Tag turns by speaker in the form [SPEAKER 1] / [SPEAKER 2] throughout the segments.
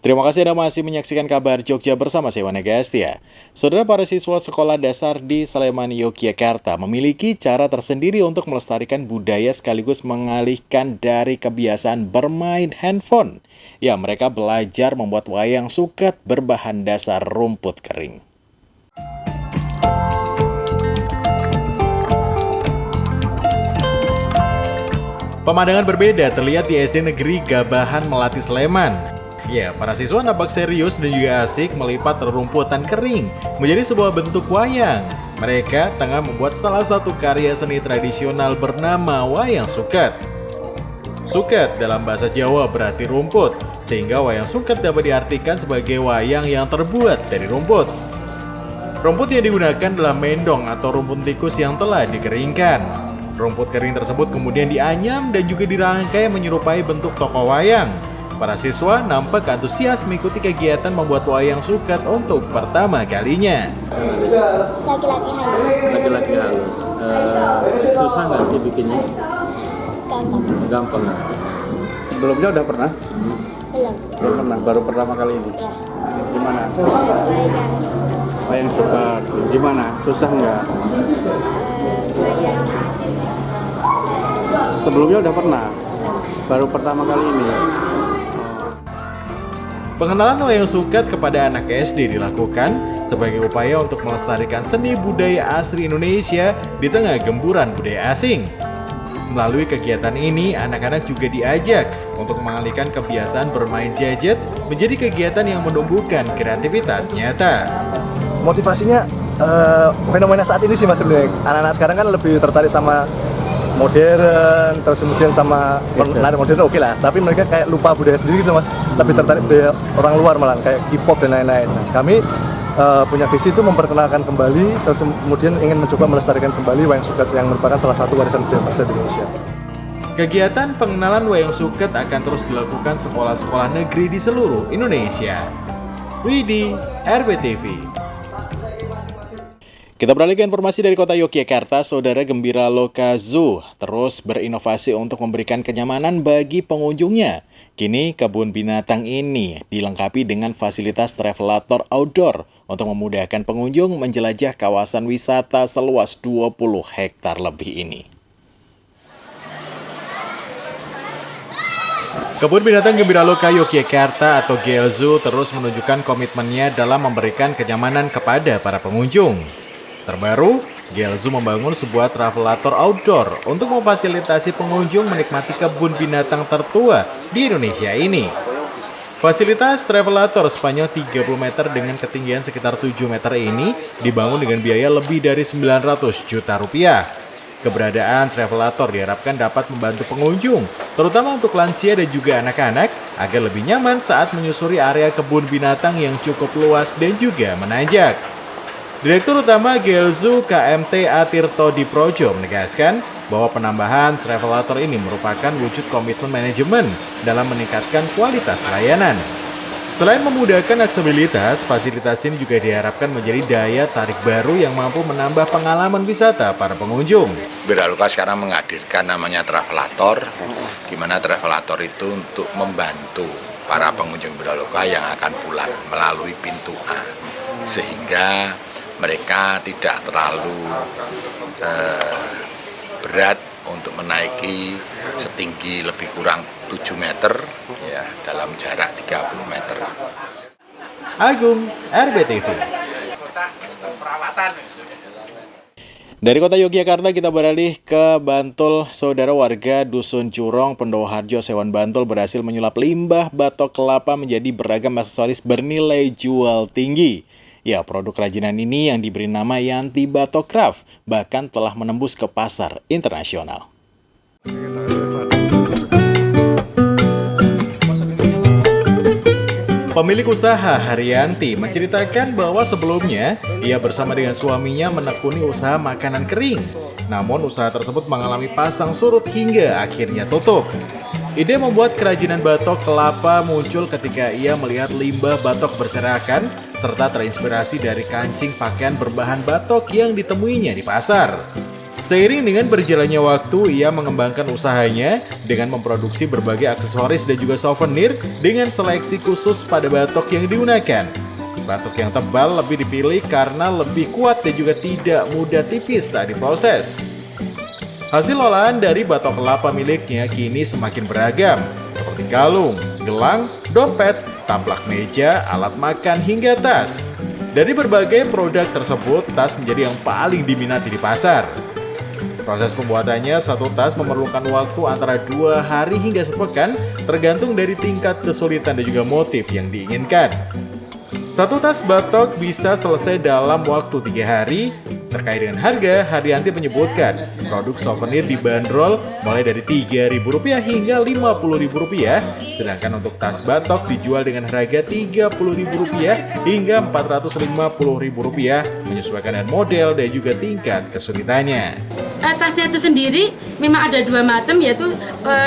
[SPEAKER 1] Terima kasih Anda masih menyaksikan kabar Jogja bersama saya Wana Gastia. Saudara, para siswa sekolah dasar di Sleman, Yogyakarta memiliki cara tersendiri untuk melestarikan budaya sekaligus mengalihkan dari kebiasaan bermain handphone. Ya, mereka belajar membuat wayang suket berbahan dasar rumput kering. Pemandangan berbeda terlihat di SD Negeri Gabahan Melati Sleman. Ya, para siswa nampak serius dan juga asik melipat rerumputan kering menjadi sebuah bentuk wayang. Mereka tengah membuat salah satu karya seni tradisional bernama wayang suket. Suket dalam bahasa Jawa berarti rumput, sehingga wayang suket dapat diartikan sebagai wayang yang terbuat dari rumput. Rumput yang digunakan adalah mendong atau rumput tikus yang telah dikeringkan. Rumput kering tersebut kemudian dianyam dan juga dirangkai menyerupai bentuk tokoh wayang. Para siswa nampak antusias mengikuti kegiatan membuat wayang suket untuk pertama kalinya.
[SPEAKER 2] Laki-laki halus.
[SPEAKER 3] Laki-laki halus. Susah nggak sih bikinnya?
[SPEAKER 2] Gampang.
[SPEAKER 3] Gampang. Sebelumnya udah pernah?
[SPEAKER 2] Belum.
[SPEAKER 3] Belum pernah. Baru pertama kali ini.
[SPEAKER 2] Ya.
[SPEAKER 3] Gimana?
[SPEAKER 2] Wayang suket.
[SPEAKER 3] Wayang suket. Gimana? Susah nggak?
[SPEAKER 2] Wayang susah.
[SPEAKER 3] Sebelumnya udah pernah. Baru pertama kali ini.
[SPEAKER 1] Pengenalan wayang suket kepada anak SD dilakukan sebagai upaya untuk melestarikan seni budaya asli Indonesia di tengah gemburan budaya asing. Melalui kegiatan ini, anak-anak juga diajak untuk mengalihkan kebiasaan bermain gadget menjadi kegiatan yang menumbuhkan kreativitas nyata.
[SPEAKER 4] Motivasinya fenomena saat ini sih mas sebenarnya. Anak-anak sekarang kan lebih tertarik sama modern, terus kemudian sama nari modern oke lah, tapi mereka kayak lupa budaya sendiri gitu mas, lebih tertarik budaya orang luar malah kayak K-pop dan lain-lain. Nah, kami punya visi itu memperkenalkan kembali, terus kemudian ingin mencoba melestarikan kembali wayang suket yang merupakan salah satu warisan budaya bangsa Indonesia.
[SPEAKER 1] Kegiatan pengenalan wayang suket akan terus dilakukan sekolah-sekolah negeri di seluruh Indonesia. Widi, RBTV. Kita beralih ke informasi dari kota Yogyakarta. Saudara, Gembira Loka Zoo terus berinovasi untuk memberikan kenyamanan bagi pengunjungnya. Kini kebun binatang ini dilengkapi dengan fasilitas travelator outdoor untuk memudahkan pengunjung menjelajah kawasan wisata seluas 20 hektar lebih ini. Kebun Binatang Gembira Loka Yogyakarta atau GL Zoo terus menunjukkan komitmennya dalam memberikan kenyamanan kepada para pengunjung. Terbaru, GL Zoo membangun sebuah travelator outdoor untuk memfasilitasi pengunjung menikmati kebun binatang tertua di Indonesia ini. Fasilitas travelator sepanjang 30 meter dengan ketinggian sekitar 7 meter ini dibangun dengan biaya lebih dari 900 juta rupiah. Keberadaan travelator diharapkan dapat membantu pengunjung, terutama untuk lansia dan juga anak-anak, agar lebih nyaman saat menyusuri area kebun binatang yang cukup luas dan juga menanjak. Direktur Utama GL Zoo KMT Atirto Diprojo menegaskan bahwa penambahan travelator ini merupakan wujud komitmen manajemen dalam meningkatkan kualitas layanan. Selain memudahkan aksesibilitas, fasilitas ini juga diharapkan menjadi daya tarik baru yang mampu menambah pengalaman wisata para pengunjung.
[SPEAKER 5] Gembira Loka sekarang menghadirkan namanya travelator, di mana travelator itu untuk membantu para pengunjung Gembira Loka yang akan pulang melalui pintu A, sehingga mereka tidak terlalu berat untuk menaiki setinggi lebih kurang 7 meter ya, dalam jarak 30 meter.
[SPEAKER 1] Agung, RBTV. Dari kota Yogyakarta kita beralih ke Bantul. Saudara, warga Dusun Curong, Pendoharjo, Sewan Bantul berhasil menyulap limbah batok kelapa menjadi beragam aksesoris bernilai jual tinggi. Ya, produk kerajinan ini yang diberi nama Yanti Batok Craft bahkan telah menembus ke pasar internasional. Pemilik usaha Haryanti menceritakan bahwa sebelumnya ia bersama dengan suaminya menekuni usaha makanan kering. Namun usaha tersebut mengalami pasang surut hingga akhirnya tutup. Ide membuat kerajinan batok kelapa muncul ketika ia melihat limbah batok berserakan serta terinspirasi dari kancing pakaian berbahan batok yang ditemuinya di pasar. Seiring dengan berjalannya waktu, ia mengembangkan usahanya dengan memproduksi berbagai aksesoris dan juga souvenir dengan seleksi khusus pada batok yang digunakan. Batok yang tebal lebih dipilih karena lebih kuat dan juga tidak mudah tipis saat diproses. Hasil olahan dari batok kelapa miliknya kini semakin beragam, seperti kalung, gelang, dompet, taplak meja, alat makan, hingga tas. Dari berbagai produk tersebut, tas menjadi yang paling diminati di pasar. Proses pembuatannya, satu tas memerlukan waktu antara 2 hari hingga sepekan, tergantung dari tingkat kesulitan dan juga motif yang diinginkan. Satu tas batok bisa selesai dalam waktu 3 hari. Terkait dengan harga, Haryanti menyebutkan produk souvenir dibanderol mulai dari Rp3.000 hingga Rp50.000, sedangkan untuk tas batok dijual dengan harga Rp30.000 hingga Rp450.000, menyesuaikan dengan model dan juga tingkat kesulitannya.
[SPEAKER 6] Tasnya itu sendiri memang ada 2 macam, yaitu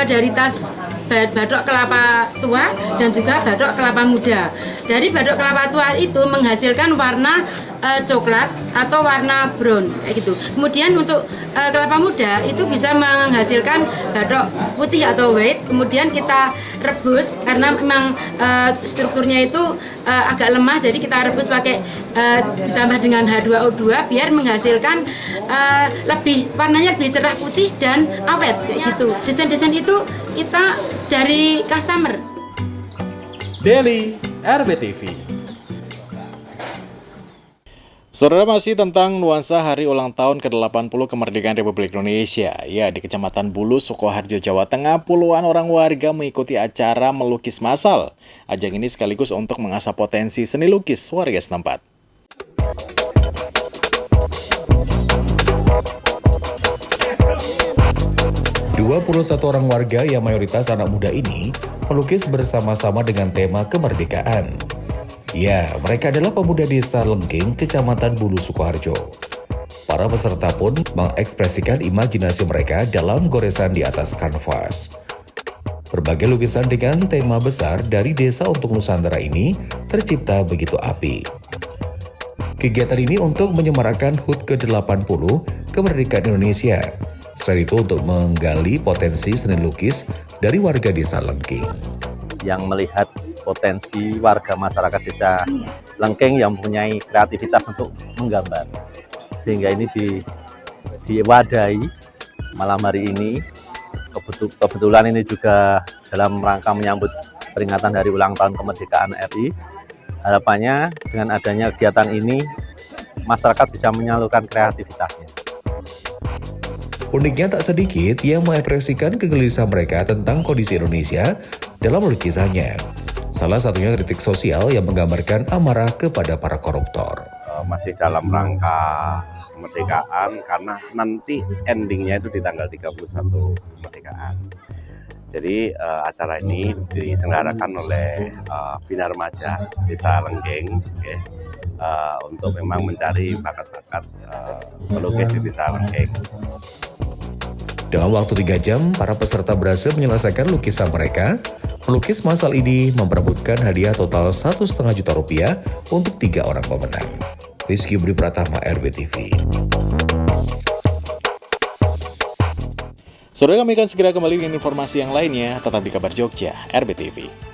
[SPEAKER 6] dari tas batok kelapa tua dan juga batok kelapa muda. Dari batok kelapa tua itu menghasilkan warna coklat atau warna brown kayak gitu. Kemudian untuk kelapa muda itu bisa menghasilkan batok putih atau white. Kemudian kita rebus karena memang strukturnya itu agak lemah, jadi kita rebus pakai ditambah dengan H2O2 biar menghasilkan lebih warnanya lebih cerah putih dan awet kayak gitu. Desain-desain itu kita dari customer.
[SPEAKER 1] Daily RBTV. Saudara, masih tentang nuansa hari ulang tahun ke-80 kemerdekaan Republik Indonesia. Ya, di Kecamatan Bulu, Sukoharjo, Jawa Tengah, puluhan orang warga mengikuti acara melukis massal. Ajang ini sekaligus untuk mengasah potensi seni lukis warga setempat.
[SPEAKER 7] 21 orang warga yang mayoritas anak muda ini melukis bersama-sama dengan tema kemerdekaan. Ya, mereka adalah pemuda desa Lenggeng, Kecamatan Bulu, Sukoharjo. Para peserta pun mengekspresikan imajinasi mereka dalam goresan di atas kanvas. Berbagai lukisan dengan tema besar dari Desa untuk Nusantara ini tercipta begitu apik. Kegiatan ini untuk menyemarakan HUT ke-80 kemerdekaan Indonesia. Selain itu untuk menggali potensi seni lukis dari warga desa Lenggeng.
[SPEAKER 3] Yang melihat potensi warga masyarakat desa Lenggeng yang mempunyai kreativitas untuk menggambar, sehingga ini diwadahi malam hari ini. Kebetulan ini juga dalam rangka menyambut peringatan Hari Ulang Tahun Kemerdekaan RI. Harapannya dengan adanya kegiatan ini masyarakat bisa menyalurkan kreativitasnya.
[SPEAKER 7] Uniknya tak sedikit yang mengekspresikan kegelisahan mereka tentang kondisi Indonesia dalam lukisannya. Salah satunya kritik sosial yang menggambarkan amarah kepada para koruptor.
[SPEAKER 8] Masih dalam rangka kemerdekaan karena nanti endingnya itu di tanggal 31 kemerdekaan. Jadi acara ini diselenggarakan oleh Bina Remaja Desa Lenggeng untuk memang mencari bakat-bakat pelukis di Desa Lenggeng.
[SPEAKER 7] Dalam waktu 3 jam, para peserta berhasil menyelesaikan lukisan mereka. Pelukis massal ini memperebutkan hadiah total Rp1,5 juta untuk 3 orang pemenang. Rizky Budi Pratama, RBTV.
[SPEAKER 1] Saudara, kami akan segera kembali dengan informasi yang lainnya. Tetap di Kabar Jogja, RBTV.